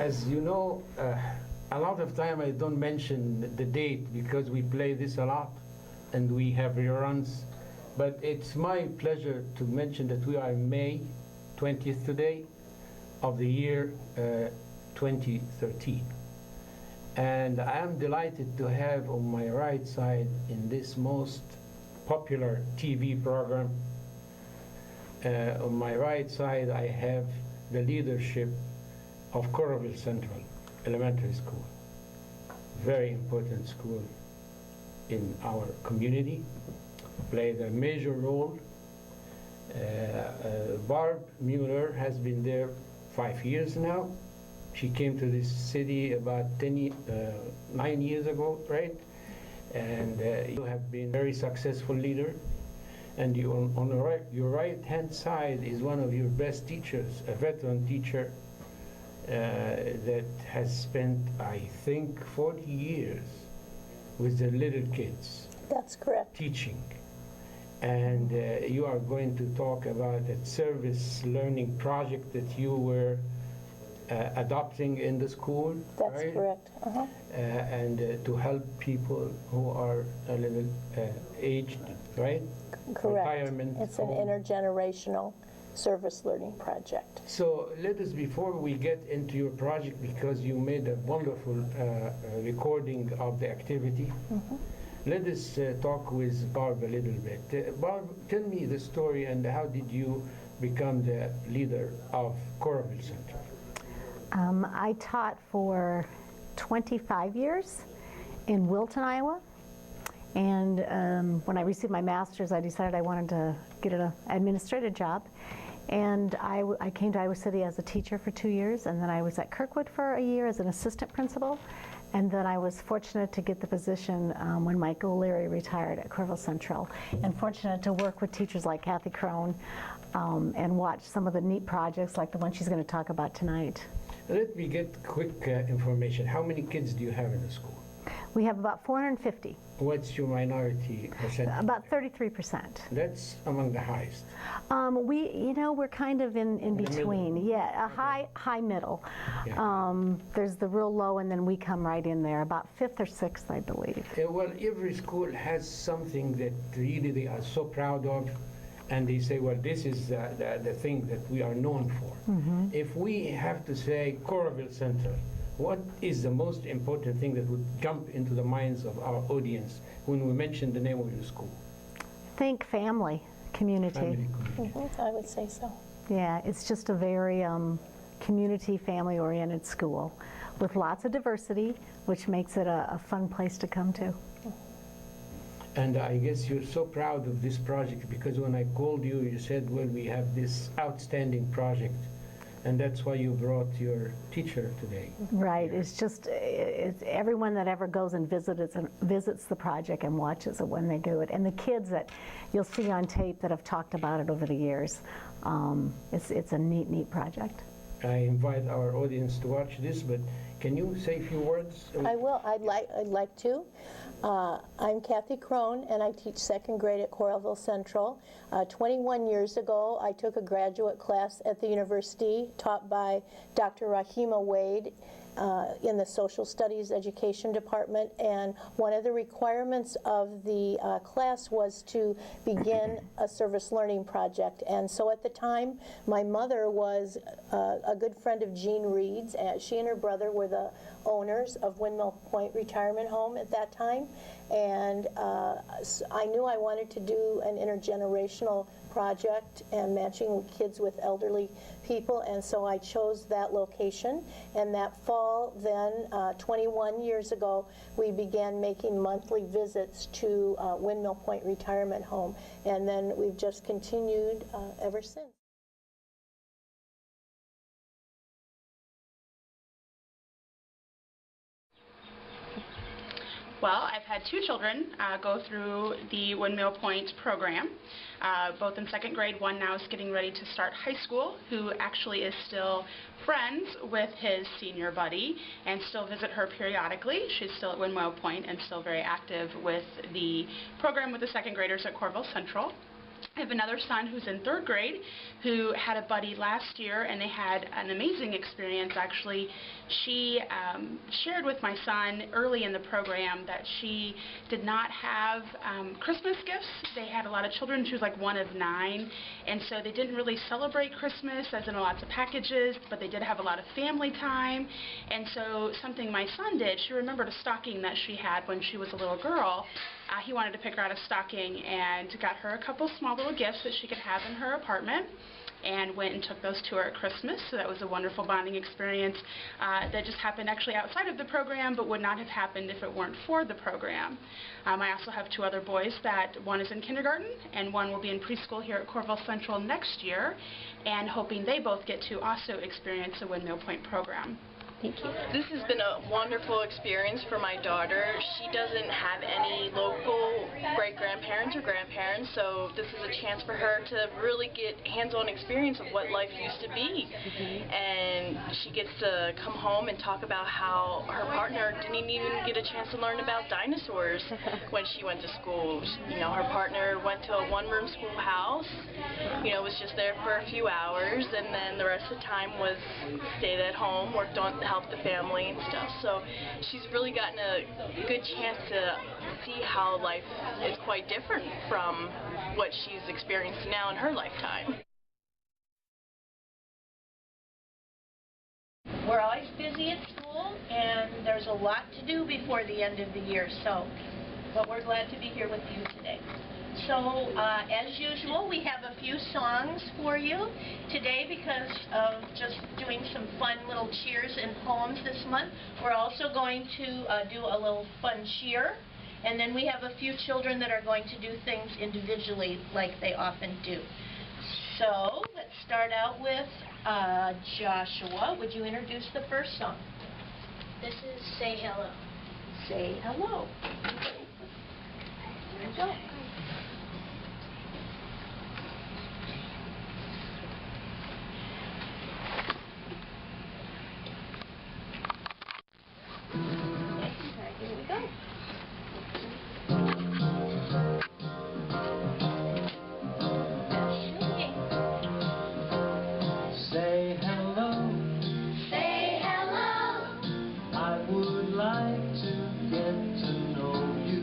As you know, a lot of time I don't mention the date because we play this a lot and we have reruns. But it's my pleasure to mention that we are May 20th today of the year 2013. And I am delighted to have on my right side in this most popular TV program, on my right side I have the leadership of Coralville Central Elementary School. Very important school in our community, played a major role. Barb Mueller has been there 5 years now. She came to this city about 9 years ago, right? And you have been a very successful leader. And you, on your right-hand side is one of your best teachers, a veteran teacher that has spent, I think, 40 years with the little kids. That's correct. Teaching. And you are going to talk about a service learning project that you were adopting in the school. That's right? correct. And to help people who are a little aged, right? Correct. Retirement it's an home. Intergenerational service learning project. So let us, before we get into your project, because you made a wonderful recording of the activity, let us talk with Barb a little bit. Barb, tell me the story and how did you become the leader of Coralville Central? I taught for 25 years in Wilton, Iowa. And when I received my master's, I decided I wanted to get an administrative job. And I came to Iowa City as a teacher for 2 years, and then I was at Kirkwood for a year as an assistant principal. And then I was fortunate to get the position when Mike O'Leary retired at Coralville Central, and fortunate to work with teachers like Kathy Kron and watch some of the neat projects like the one she's going to talk about tonight. Let me get quick information. How many kids do you have in the school? We have about 450. What's your minority percentage? About 33%. That's among the highest. We're kind of in between. Yeah, a high middle. Yeah. There's the real low, and then we come right in there, about 5th or 6th, I believe. Well, every school has something that really they are so proud of, and they say, well, this is the thing that we are known for. If we have to say Coralville Central, what is the most important thing that would jump into the minds of our audience when we mention the name of your school? Think family, community. Family, community. I would say so. Yeah, it's just a very community, family-oriented school with lots of diversity, which makes it a fun place to come to. And I guess you're so proud of this project because when I called you, you said, well, we have this outstanding project. And that's why you brought your teacher today. Right. It's just everyone that ever goes and visits the project and watches it when they do it, and the kids that you'll see on tape that have talked about it over the years. It's a neat project. I invite our audience to watch this, but can you say a few words? I will. I'd like to. I'm Kathy Kron, and I teach 2nd grade at Coralville Central. 21 years ago, I took a graduate class at the university taught by Dr. Rahima Wade in the Social Studies Education Department, and one of the requirements of the class was to begin a service learning project. And so at the time, my mother was a good friend of Jean Reed's, and she and her brother were the owners of Windmill Point Retirement Home at that time, and I knew I wanted to do an intergenerational project and matching kids with elderly people, and so I chose that location. And that fall then, 21 years ago, we began making monthly visits to Windmill Point Retirement Home, and then we've just continued ever since. Well, I've had 2 children go through the Windmill Point program, both in 2nd grade. One now is getting ready to start high school, who actually is still friends with his senior buddy and still visit her periodically. She's still at Windmill Point and still very active with the program with the 2nd graders at Coralville Central. I have another son who's in 3rd grade who had a buddy last year, and they had an amazing experience, actually. She shared with my son early in the program that she did not have Christmas gifts. They had a lot of children. She was like one of 9, and so they didn't really celebrate Christmas, as in lots of packages, but they did have a lot of family time. And so something my son did, she remembered a stocking that she had when she was a little girl. He wanted to pick her out a stocking and got her a couple small little gifts that she could have in her apartment, and went and took those to her at Christmas. So that was a wonderful bonding experience that just happened actually outside of the program, but would not have happened if it weren't for the program. I also have 2 other boys, that one is in kindergarten and one will be in preschool here at Coralville Central next year, and hoping they both get to also experience the Windmill Point program. Thank you. This has been a wonderful experience for my daughter. She doesn't have any local great-grandparents or grandparents, so this is a chance for her to really get hands-on experience of what life used to be. And she gets to come home and talk about how her partner didn't even get a chance to learn about dinosaurs when she went to school. You know, her partner went to a one-room schoolhouse, you know, was just there for a few hours, and then the rest of the time was stayed at home, worked on help the family and stuff. So she's really gotten a good chance to see how life is quite different from what she's experienced now in her lifetime. We're always busy at school, and there's a lot to do before the end of the year, but we're glad to be here with you today. So, as usual, we have a few songs for you today because of just doing some fun little cheers and poems this month. We're also going to do a little fun cheer, and then we have a few children that are going to do things individually like they often do. So, let's start out with Joshua. Would you introduce the first song? This is Say Hello. Say hello. Here we go. Here we go. Say hello. Say hello. I would like to get to know you.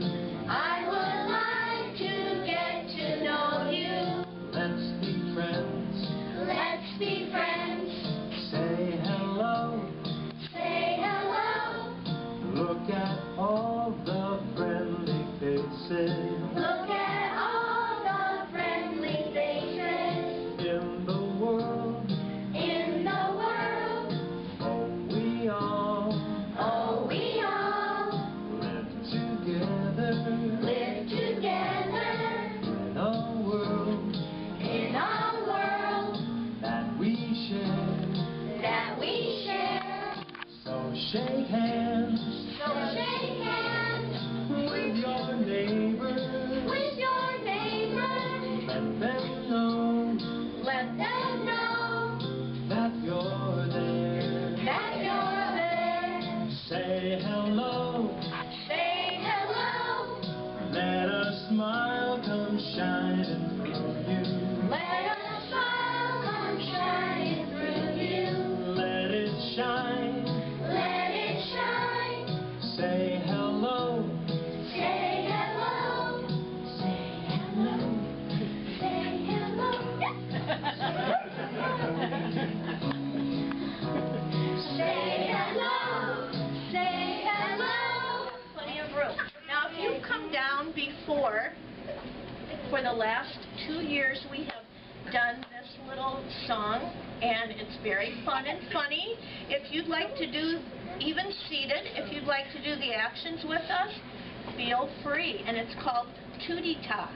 I would like to get to know you. Let's be friends. Let's be friends. Say hello. Say hello. Look at all the friendly faces Look at all the friendly faces in the world. in the world. Oh, we all Oh, we all live together live together in a world in a world that we share. that we share. So shake hands So shake hands with your neighbor. with your neighbor. Let them know Let them know that you're there. that you're there. Say hello. Say hello. Let a smile come shining through you. Let a smile come shining through you. Let it shine. Let it shine. Say hello. Say hello. Say hello. Say hello. Say hello. Say hello. Plenty of room. Now, if you come down before, for the last 2 years, we have done this little song, and it's very fun and funny. If you'd like to do, even seated, if you'd like to do the actions with us, feel free. And it's called Tootie Ta.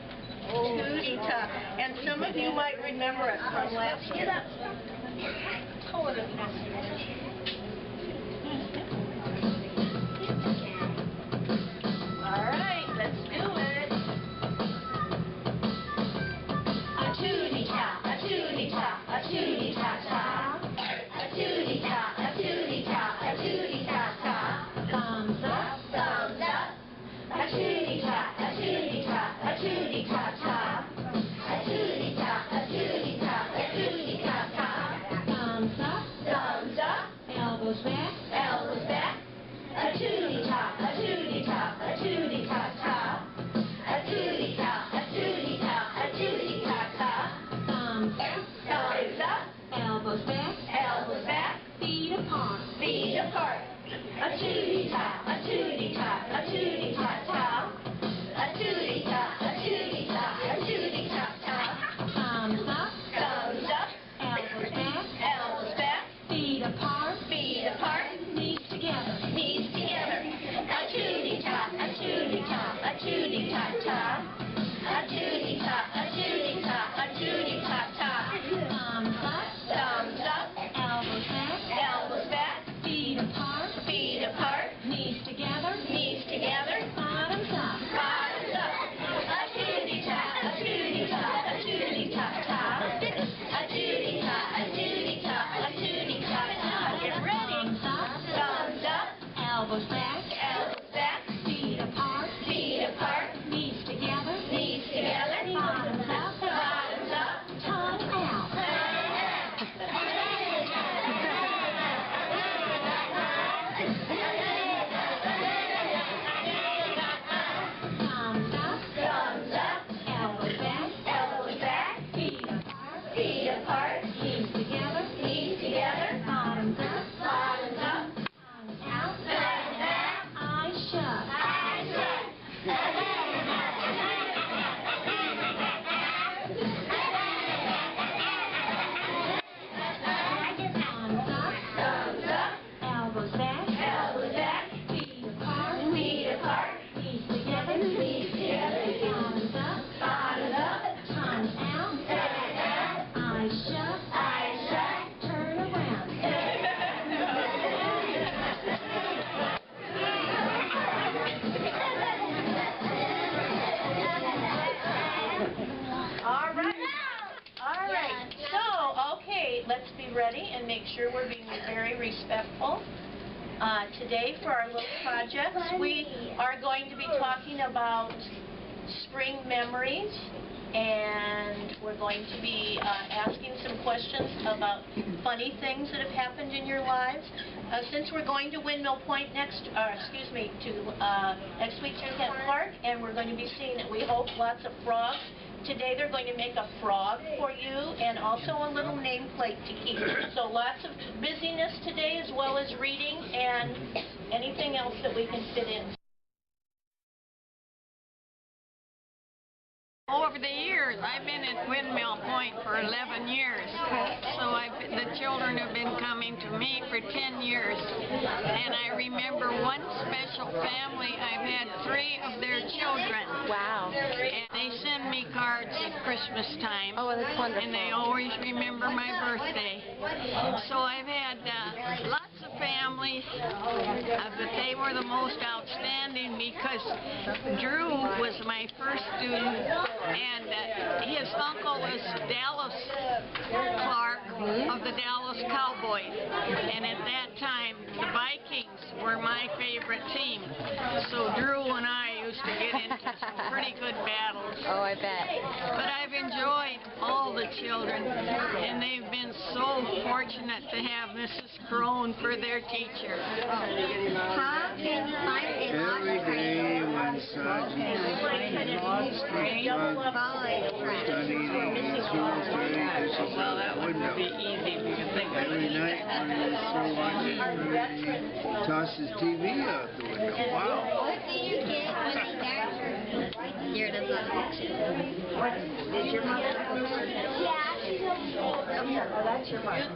Tootie Ta. And some of you might remember it from last year. All right, let's do it. A tootie ta, a tootie ta, a tootie ta ta. A tootie ta, a tootie ta, a tootie ta ta. Thumbs up, thumbs up. A tootie ta, a tootie ta, a tootie ta ta. A tootie elbows back, elbows back. A tootie-top, a tootie-top, a tootie-top-top. A tootie-top, a tootie-top, a tootie-top-top. Thumbs up, thumbs up. Elbows back, elbows back. Feet apart, feet apart. A tootie-top, a tootie-top, a tootie-top-top. A tootie-top, a tootie-top, a tootie-top-top. Thumbs up, thumbs up. Elbows back, elbows back. Feet apart, feet apart. Knees together, knees together. A tootie-top, a tootie-top, a tootie-top-top. A tootie-top, a tootie-top, a tootie-top-top. Thumbs up, thumbs up. Elbows back, elbows back. Feet apart, feet apart. Knees together, knees together. Bottoms up, bottoms up. A tootie-top, a tootie-top, a tootie-top-top. A tootie-top, a tootie-top, a tootie-top-top. Get ready. Thumbs up, thumbs up. Elbows back, elbows back. Feet apart, feet apart. Knees together, knees together. Bottoms up, bottoms up. Tongue out. Thumbs up, thumbs up. Elbows back, elbows back. Feet apart, feet apart. Knees together, knees together. Bottoms up, bottoms up. Tongue out, tongue out. Eyes shut, eyes shut. Thumbs up, thumbs up. Elbows back, elbows back. Feet apart, feet apart. Knees together, knees together. Bottoms up, bottoms up. Tongue out, tongue out. Eyes shut, eyes shut. Turn around. All right. All right. So, okay, let's be ready and make sure we're being very respectful. Today, for our little projects, we are going to be talking about spring memories, and we're going to be asking some questions about funny things that have happened in your lives. Since we're going to Windmill Point next week to Kent Park, and we're going to be seeing, we hope, lots of frogs. Today they're going to make a frog for you and also a little nameplate to keep. So lots of busyness today, as well as reading and anything else that we can fit in. Over the years, I've been at Windmill Point for 11 years, so the children have been coming to me for 10 years, and I remember one special family. I've had 3 of their children. Wow. And they send me cards at Christmas time. Oh, that's wonderful. And they always remember my birthday. So I've had lots of families, but they were the most outstanding because Drew was my first student, and his uncle was Dallas Clark of the Dallas Cowboys. And at that time, the Vikings were my favorite team. So Drew and I used to get into some pretty good battles. Oh, I bet. But I've enjoyed all the children, and they've been so fortunate to have Mrs. Kron for their teacher. How can you find a lot Every day when Sergeant lost studying in school, studying dishes out the window. Every night when he's so watching, he tosses TV out the window. Wow. What do you get when you got your... Here, that's not a picture. Did your mother? Yeah. Oh, that's your mother.